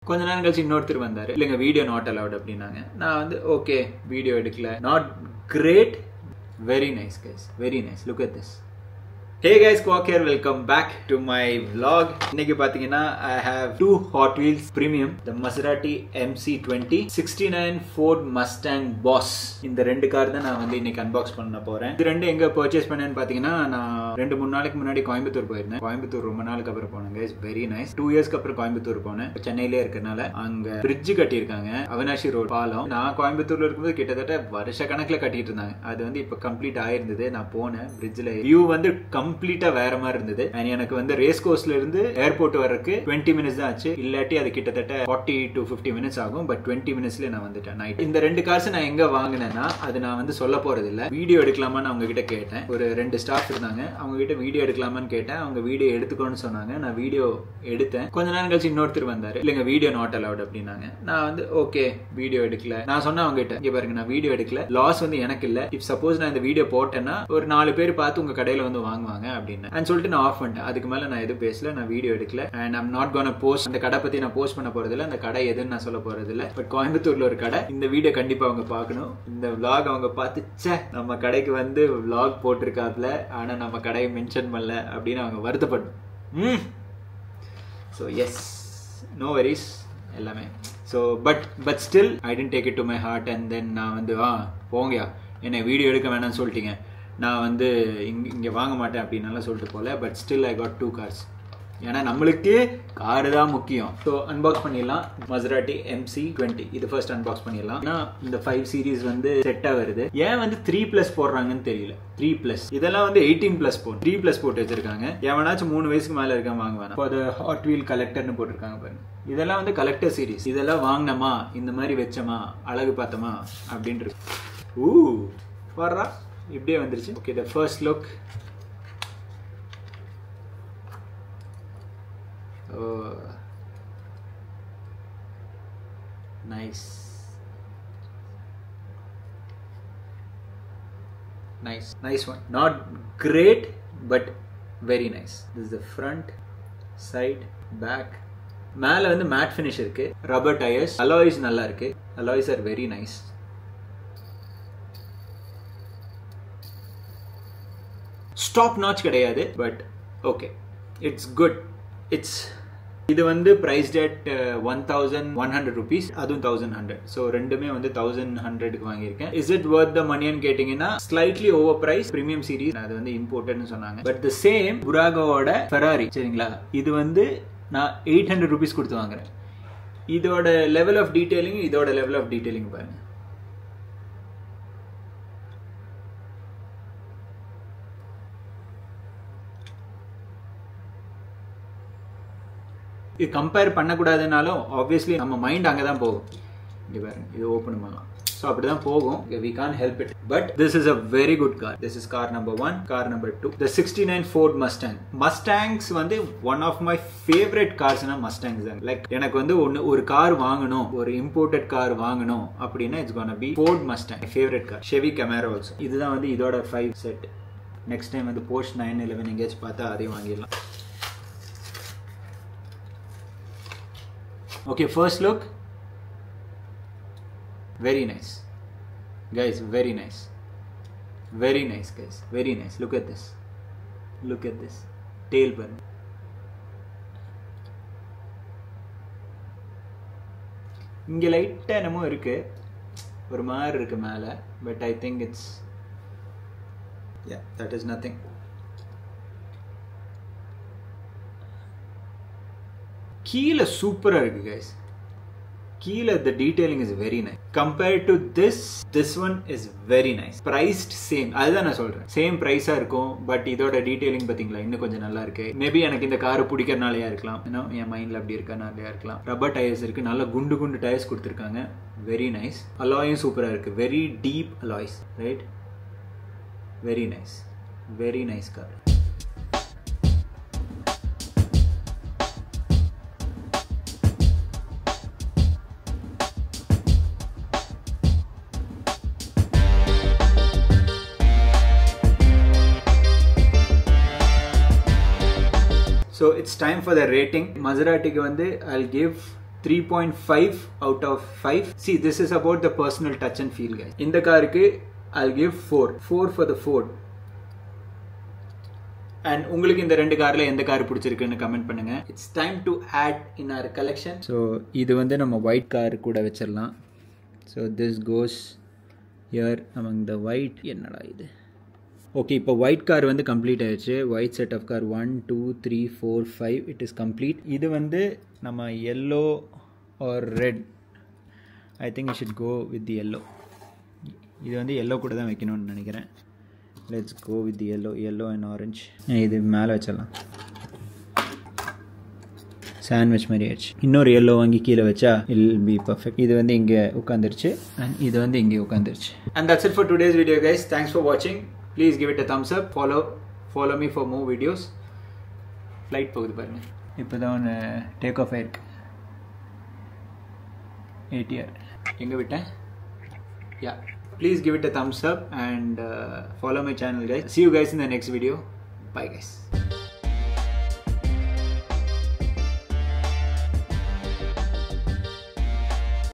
கொஞ்ச நேரம் கழிச்சு இன்னொருத்தர் வந்தாரு, இல்லைங்க வீடியோ நாட் அலவுட் அப்படின்னாங்க. நான் வந்து ஓகே வீடியோ எடுக்கல. Not great, very nice guys, very nice. Look at this. Hey guys, Kwok here. Welcome back to my vlog. இன்னைக்கு பாத்தீங்கன்னா I have two Hot Wheels Premium, the Maserati MC20, 69 Ford Mustang Boss. இந்த ரெண்டு car தான் நான் வந்து இன்னைக்கு unbox பண்ண போறேன். இது ரெண்டு எங்க பர்ச்சேஸ் பண்ணேன்னு பாத்தீங்கன்னா, நான் 2-3 நாளைக்கு முன்னாடி கோயம்புத்தூர் போயிருந்தேன். கோயம்புத்தூர் ரொம்ப நாளுக்கு அப்புறம் போனேன் guys, very nice. 2 இயர்ஸ்க்கு அப்புறம் கோயம்புத்தூர் போனேன். சென்னையிலே இருக்கறனால அங்க பிரிட்ஜ் கட்டியிருக்காங்க, அவினாஷி ரோட் பாலம். நான் கோயம்புத்தூர்ல இருக்கும்போது கிட்டத்தட்ட வருஷ கணக்குல கட்டிட்டு இருந்தாங்க. அது வந்து இப்ப கம்ப்ளீட் ஆயிருந்தது. நான் போனேன், பிரிட்ஜ்ல வியூ வந்து கம்ப்ளீட்டா வேற மாதிரி இருந்தது. எனக்கு வந்து ரேஸ் கோர்ஸ்ல இருந்து ஏர்போர்ட் வரக்கு 20 மினிட்ஸ் தான் ஆச்சு. இல்லாட்டி அது கிட்டத்தட்ட 40 to 50 மினிட்ஸ் ஆகும். பட் 20 மினிட்ஸ்ல நான் வந்துட்டேன் நைட். இந்த ரெண்டு கார்ஸ் நான் எங்க வாங்கினேன்னா அது நான் வந்து சொல்ல போறது இல்ல. வீடியோ எடுக்கலாமான்னு அவங்க கிட்ட கேட்டேன். ஒரு 2 ஸ்டாஃப் இருந்தாங்க, அவங்க கிட்ட வீடியோ எடுக்கலாமான்னு கேட்டேன். அவங்க வீடியோ எடுத்துக்கோன்னு சொன்னாங்க. நான் வீடியோ எடுத்தேன். கொஞ்ச நேரம் கழிச்சு இன்னொருத்தர் வந்தாரு, இல்லைங்க வீடியோ நாட் அலவுட் அப்படின்னாங்க. நான் வந்து ஓகே வீடியோ எடுக்கல. நான் சொன்னேன் அவங்க கிட்ட, இங்க பாருங்க நான் வீடியோ எடுக்கல, லாஸ் வந்து எனக்கு இல்ல. இப் சப்போஸ் நான் இந்த வீடியோ போட்டேன்னா ஒரு 4 பேர் பார்த்து உங்க கடையில வந்து வாங்குவாங்க அப்படின்னு சொல்லிட்டு நான் ஆஃப் பண்ணிட்டேன். அதுக்கு மேல நான் எதுவும் பேசல, நான் வீடியோ எடுக்கல. And I'm not gonna post. அந்த கடை பத்தி நான் போஸ்ட் பண்ண போறது இல்ல, அந்த கடை எதுன்னு நான் சொல்ல போறது இல்ல. பட் கோயம்புத்தூர்ல ஒரு கடை, இந்த வீடியோ கண்டிப்பா அவங்க பார்க்கணும். இந்த vlog அவங்க பார்த்து நம்ம கடைக்கு வந்து vlog போட்டிருக்காப்ல, ஆனா நம்ம கடையை மென்ஷன் பண்ணல அப்படின்னு அவங்க வருத்தப்படணும். ஸோ எஸ், நோ வெரிஸ் எல்லாமே. So but still I tend take it to my heart. And then நான் வந்து போங்கயா என்னை வீடியோ எடுக்க வேணாம்னு சொல்லிட்டீங்க, நான் வந்து இங்கே வாங்க மாட்டேன் அப்படின்னால சொல்லிட்டு போல. But still I got 2 cars. ஏன்னா நம்மளுக்கு காரு தான் முக்கியம். ஸோ அன்பாக்ஸ் பண்ணிடலாம். Maserati MC20 இது ஃபர்ஸ்ட் அன்பாக்ஸ் பண்ணிடலாம். ஏன்னா இந்த 5 சீரீஸ் வந்து செட்டாக வருது. ஏன் வந்து 3+ போடுறாங்கன்னு தெரியல. 3+, இதெல்லாம் வந்து 18+ போட்டு 3+ போட்டு வச்சிருக்காங்க. எவனாச்சும் 3 வயசுக்கு மேலே இருக்க வாங்குவாங்க. இப்போ அது ஹாட் வீல் கலெக்டர்னு போட்டிருக்காங்க பாருங்க. இதெல்லாம் வந்து கலெக்டர் சீரீஸ். இதெல்லாம் வாங்கினமா, இந்த மாதிரி வச்சமா, அழகு பார்த்தமா அப்படின்ட்டு வர்றா இப்படியே வந்துருச்சு. Okay, the first look. Nice nice nice one. Not great but very nice. This is the front, side, back. மேல வந்து மேட் ஃபினிஷ் இருக்கு, ரப்பர் டயர்ஸ், அலாய்ஸ் நல்லா இருக்கு. Alloys are very nice. Stop notch கிடையாது, பட் ஓகே, இட்ஸ் குட். இது வந்து priced at 1100 rupees, அதுவும் 1100. So ரெண்டுமே வந்து 1100க்கு வாங்கியிருக்கேன். இஸ் இட் வர்த் த மணின்னு கேட்டீங்கன்னா slightly over price. Premium series, அது வந்து இம்போர்ட்டட்னு சொன்னாங்க. பட் த சேம் புராகோவோட ஃபெராரி, சரிங்களா, இது வந்து நான் 800 rupees கொடுத்து வாங்குறேன். இதோட லெவல் ஆஃப் டீடைலிங், இதோட லெவல் ஆஃப் டீடைலிங் பாருங்க. இது கம்பேர் பண்ணக்கூடாதுனாலும் ஆப்வியஸ்லி நம்ம மைண்ட் அங்கே தான் போகும். இங்கே பாருங்க, இது ஓப்பன் பண்ணலாம். ஸோ அப்படி தான் போகும். We can't help it. But this is a very good car. This is car number 1. Car number 2, the 69 Ford Mustang. Mustangs வந்து one of my favorite cars. Mustangs தான். லைக் எனக்கு வந்து ஒரு கார் வாங்கணும், ஒரு இம்போர்ட்டட் கார் வாங்கணும் அப்படின்னா it's gonna be Ford Mustang. My favorite car. Chevy Camaro also. இதுதான் வந்து இதோட 5 செட். நெக்ஸ்ட் டைம் வந்து Porsche 911 எங்கேயாச்சும் பார்த்தா அதையும் வாங்கிடலாம். Okay, first look. Very nice. Guys, very nice. Very nice, guys. Very nice. Look at this. Look at this. Tail burn. இங்கே லைட்டாக என்னமோ இருக்கு, ஒரு மாதிரி இருக்கு மேலே. But I think it's that is nothing. கீழே சூப்பரா இருக்கு guys. கீழே the detailing is very nice. Compared to this one is very nice. Priced same. அதுதான் நான் சொல்றேன், சேம் பிரைஸா இருக்கும். பட் இதோட டீடைலிங் பாத்தீங்களா, இன்னும் கொஞ்சம் நல்லா இருக்கு. மேபி எனக்கு இந்த காரை பிடிக்கிறனாலயா இருக்கலாம், என் மைண்ட்ல அப்படி இருக்கனாலயா இருக்கலாம். ரப்பர் டயர்ஸ் இருக்கு, நல்ல குண்டு குண்டு டயர்ஸ் கொடுத்துருக்காங்க. Very nice. அலாயும் சூப்பரா இருக்கு, very deep alloys, right? Very nice, very nice car. So it's time for the rating. Maserati ku vandu I'll give 3.5 out of 5. See, this is about the personal touch and feel, guys. In the car, I'll give 4. 4 for the Ford. And உங்களுக்கு இந்த ரெண்டு கார்ல எந்த car பிடிச்சிருக்குன்னு comment பண்ணுங்க. It's time to add in our collection. So இது வந்து நம்ம white கார் கூட வச்சிரலாம். So this goes here among the white. என்னடா இது? Okay, இப்போ white கார் வந்து கம்ப்ளீட் ஆயிடுச்சு. White set of car 1 2 3 4 5 it is complete. இது வந்து நம்ம yellow or red. I think I should go with the yellow. இது வந்து yellow கூட தான் வைக்கணும்னு நினைக்கிறேன். Let's go with the yellow and orange. இது மேலே வச்சிடலாம். சாண்ட்விச் மாதிரி ஆயிடுச்சு. இன்னொரு yellow வாங்கி கீழே வச்சா it will be perfect. இது வந்து இங்கே உட்காந்துருச்சு and இது வந்து இங்கே உட்காந்துருச்சு. And that's it for today's video, guys. Thanks for watching. Please give it a thumbs up. Follow me for more videos. Flight போகுது பாருங்க. இப்போ தான் ஒன்று டேக் ஆஃப் ஆயிருக்கு. ATR எங்கே விட்டேன்? Yeah. Please give it a thumbs up and follow my channel, guys. See you guys in the next video. Bye, guys.